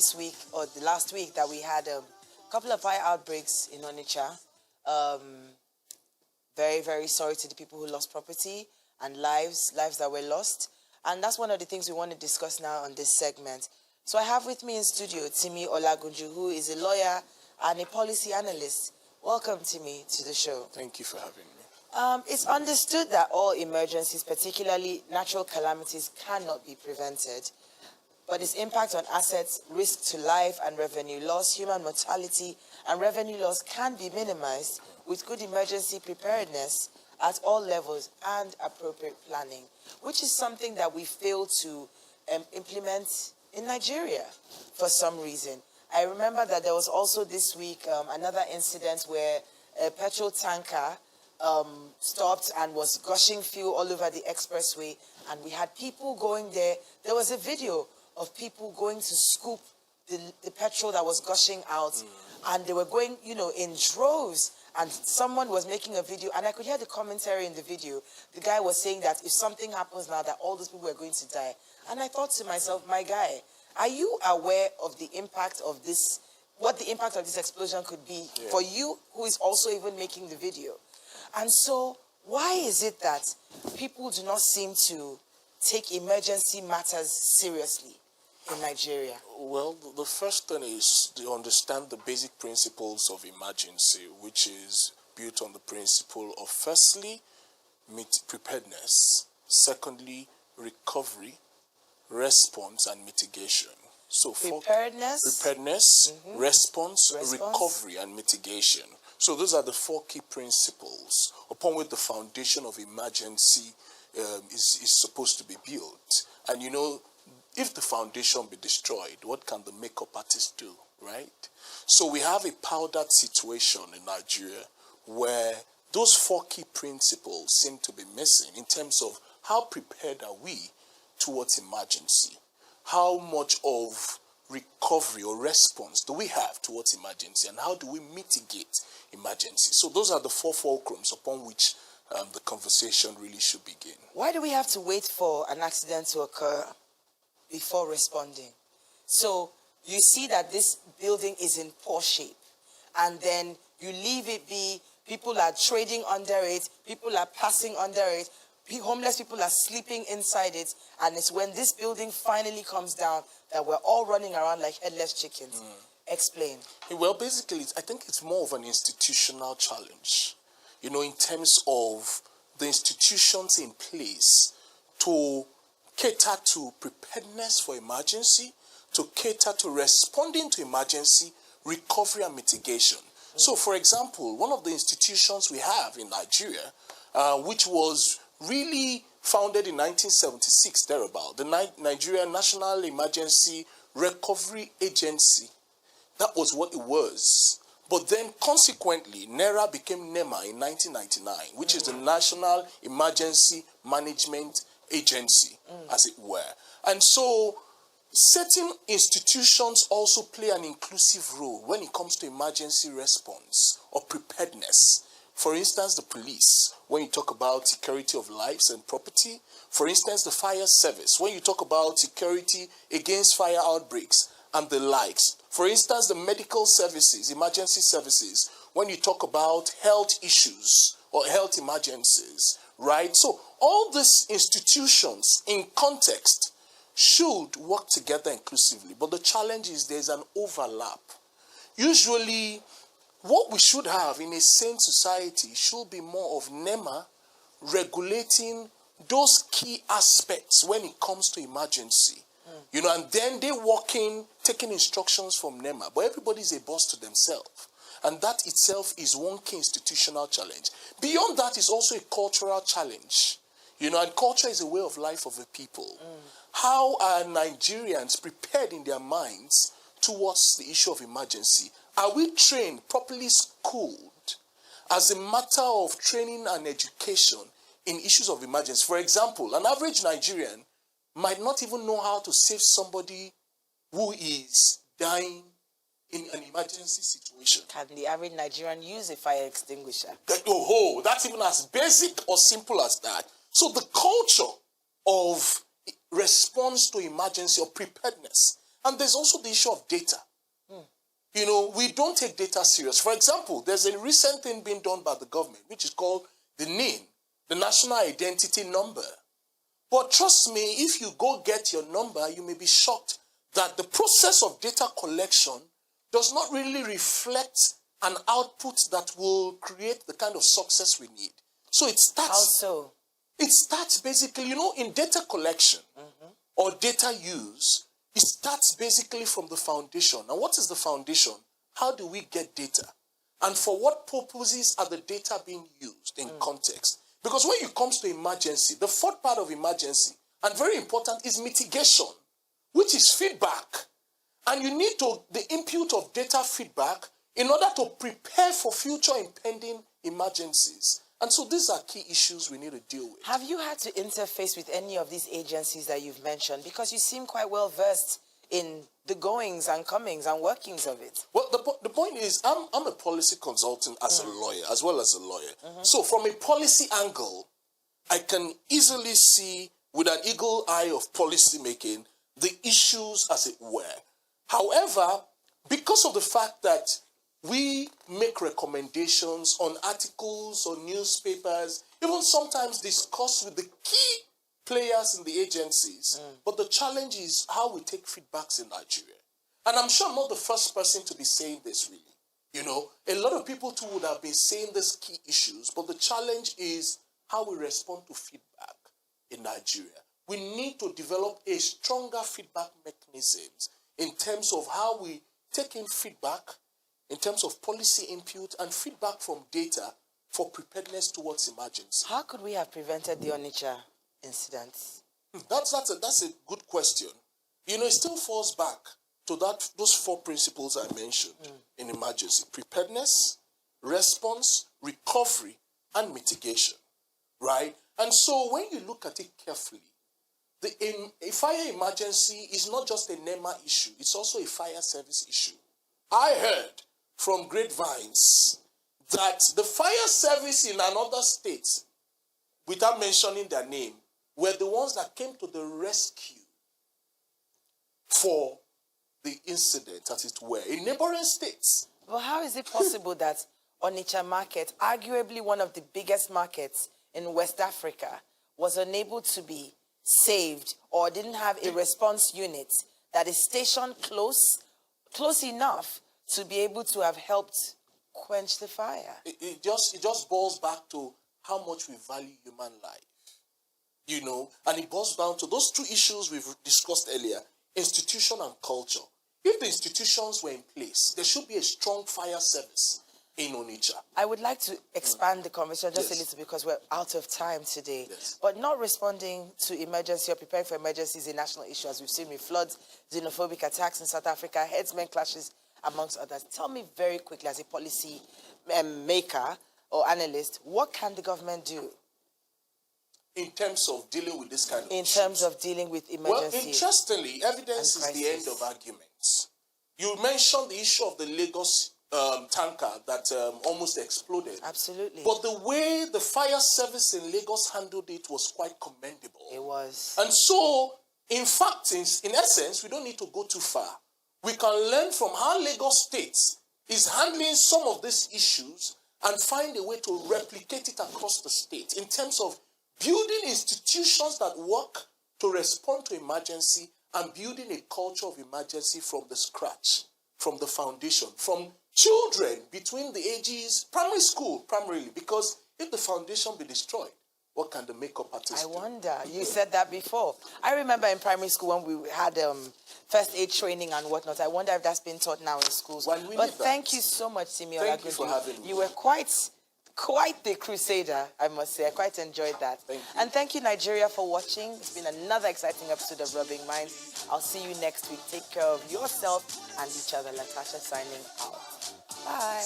this week or the last week that we had a couple of fire outbreaks in Onitsha. Very, very sorry to the people who lost property and lives that were lost. And that's one of the things we want to discuss now on this segment. So I have with me in studio Timi Olagunju, who is a lawyer and a policy analyst. Welcome, Timi, to the show. Thank you for having me. It's understood that all emergencies, particularly natural calamities, cannot be prevented. But its impact on assets, risk to life and revenue loss, human mortality, and revenue loss can be minimized with good emergency preparedness at all levels and appropriate planning, which is something that we fail to implement in Nigeria for some reason. I remember that there was also this week another incident where a petrol tanker stopped and was gushing fuel all over the expressway, and we had people going there. There was a video of people going to scoop the petrol that was gushing out, and they were going, you know, in droves, and someone was making a video, and I could hear the commentary in the video. The guy was saying that if something happens now, that all those people are going to die. And I thought to myself, my guy, are you aware of the impact of this, what the impact of this explosion could be for you, who is also even making the video? And so, why is it that people do not seem to take emergency matters seriously in Nigeria? Well, the first thing is to understand the basic principles of emergency, which is built on the principle of, firstly, preparedness, secondly, recovery, response, and mitigation. So preparedness, response, recovery, and mitigation. So those are the four key principles upon which the foundation of emergency is supposed to be built. And you know, if the foundation be destroyed, what can the makeup artist do, right? So we have a powdered situation in Nigeria where those four key principles seem to be missing in terms of how prepared are we towards emergency? How much of recovery or response do we have towards emergency, and how do we mitigate emergency? So those are the four fulcrums upon which the conversation really should begin. Why do we have to wait for an accident to occur before responding? So you see that this building is in poor shape, and then you leave it be, people are trading under it, people are passing under it, homeless people are sleeping inside it, and it's when this building finally comes down that we're all running around like headless chickens. Explain. Well, basically, I think it's more of an institutional challenge, you know, in terms of the institutions in place to cater to preparedness for emergency, to cater to responding to emergency, recovery, and mitigation. So, for example, one of the institutions we have in Nigeria, which was really founded in 1976, thereabout, the Nigerian National Emergency Recovery Agency. That was what it was. But then, consequently, NERA became NEMA in 1999, which is the National Emergency Management Agency, as it were. And so, certain institutions also play an inclusive role when it comes to emergency response or preparedness. For instance, the police, when you talk about security of lives and property. For instance, the fire service, when you talk about security against fire outbreaks and the likes. For instance, the medical services, emergency services, when you talk about health issues or health emergencies, right? So all these institutions in context should work together inclusively. But the challenge is there's an overlap. Usually, what we should have in a sane society should be more of NEMA regulating those key aspects when it comes to emergency. You know, and then they working, taking instructions from NEMA. But everybody's a boss to themselves. And that itself is one key institutional challenge. Beyond that is also a cultural challenge. You know, and culture is a way of life of a people. How are Nigerians prepared in their minds towards the issue of emergency? Are we trained, properly schooled, as a matter of training and education in issues of emergency? For example, an average Nigerian might not even know how to save somebody who is dying in an emergency situation. Can the average Nigerian use a fire extinguisher? That's even as basic or simple as that. So the culture of response to emergency or preparedness And there's also the issue of data. You know, we don't take data serious. For example, there's a recent thing being done by the government, which is called the NIN, the National Identity Number. But trust me, if you go get your number, you may be shocked that the process of data collection does not really reflect an output that will create the kind of success we need. So it starts... How so? It starts basically, you know, in data collection or data use, it starts basically from the foundation. And what is the foundation? How do we get data? And for what purposes are the data being used in context? Because when it comes to emergency, the fourth part of emergency, and very important, is mitigation, which is feedback. And you need the input of data feedback in order to prepare for future impending emergencies. And so these are key issues we need to deal with. Have you had to interface with any of these agencies that you've mentioned? Because you seem quite well versed in the goings and comings and workings of it. Well, the point is, I'm a policy consultant as a lawyer, as well as a lawyer. So from a policy angle, I can easily see with an eagle eye of policy making the issues as it were. However, because of the fact that we make recommendations on articles or newspapers, even sometimes discuss with the key players in the agencies. But the challenge is how we take feedbacks in Nigeria. And I'm sure I'm not the first person to be saying this, really. You know, a lot of people too would have been saying these key issues, but the challenge is how we respond to feedback in Nigeria. We need to develop a stronger feedback mechanisms in terms of how we take in feedback, in terms of policy input and feedback from data for preparedness towards emergency. How could we have prevented the Onitsha incidents? That's a good question. You know, it still falls back to those four principles I mentioned in emergency: preparedness, response, recovery, and mitigation, right? And so when you look at it carefully, a fire emergency is not just a NEMA issue, it's also a fire service issue. I heard from grapevines that the fire service in another state, without mentioning their name, were the ones that came to the rescue for the incident, as it were, in neighboring states. Well, how is it possible that Onitsha market, arguably one of the biggest markets in West Africa, was unable to be saved or didn't have a response unit that is stationed close enough to be able to have helped quench the fire? It just boils back to how much we value human life, you know, and it boils down to those two issues we've discussed earlier: institution and culture. If the institutions were in place, there should be a strong fire service in Onitsha. I would like to expand the conversation just a little because we're out of time today. But not responding to emergency or preparing for emergencies is a national issue, as we've seen with floods, xenophobic attacks in South Africa, herdsmen clashes, amongst others. Tell me very quickly, as a policy maker or analyst, what can the government do in terms of dealing with this kind of issues? Terms of dealing with emergencies? Well, interestingly, evidence is the end of arguments. You mentioned the issue of the Lagos tanker that almost exploded. Absolutely. But the way the fire service in Lagos handled it was quite commendable. It was. And so, in fact, in essence, we don't need to go too far. We can learn from how Lagos State is handling some of these issues and find a way to replicate it across the state in terms of building institutions that work to respond to emergency and building a culture of emergency from the scratch, from the foundation, from children between the ages, primary school primarily, because if the foundation be destroyed, what can the makeup artist do? I wonder. You said that before. I remember in primary school when we had first aid training and whatnot. I wonder if that's been taught now in schools. But thank you so much, Timi Olagunju. Thank you for having me. You were quite the crusader, I must say. I quite enjoyed that. Thank you. And thank you, Nigeria, for watching. It's been another exciting episode of Rubbing Minds. I'll see you next week. Take care of yourself and each other. Latasha signing out. Bye.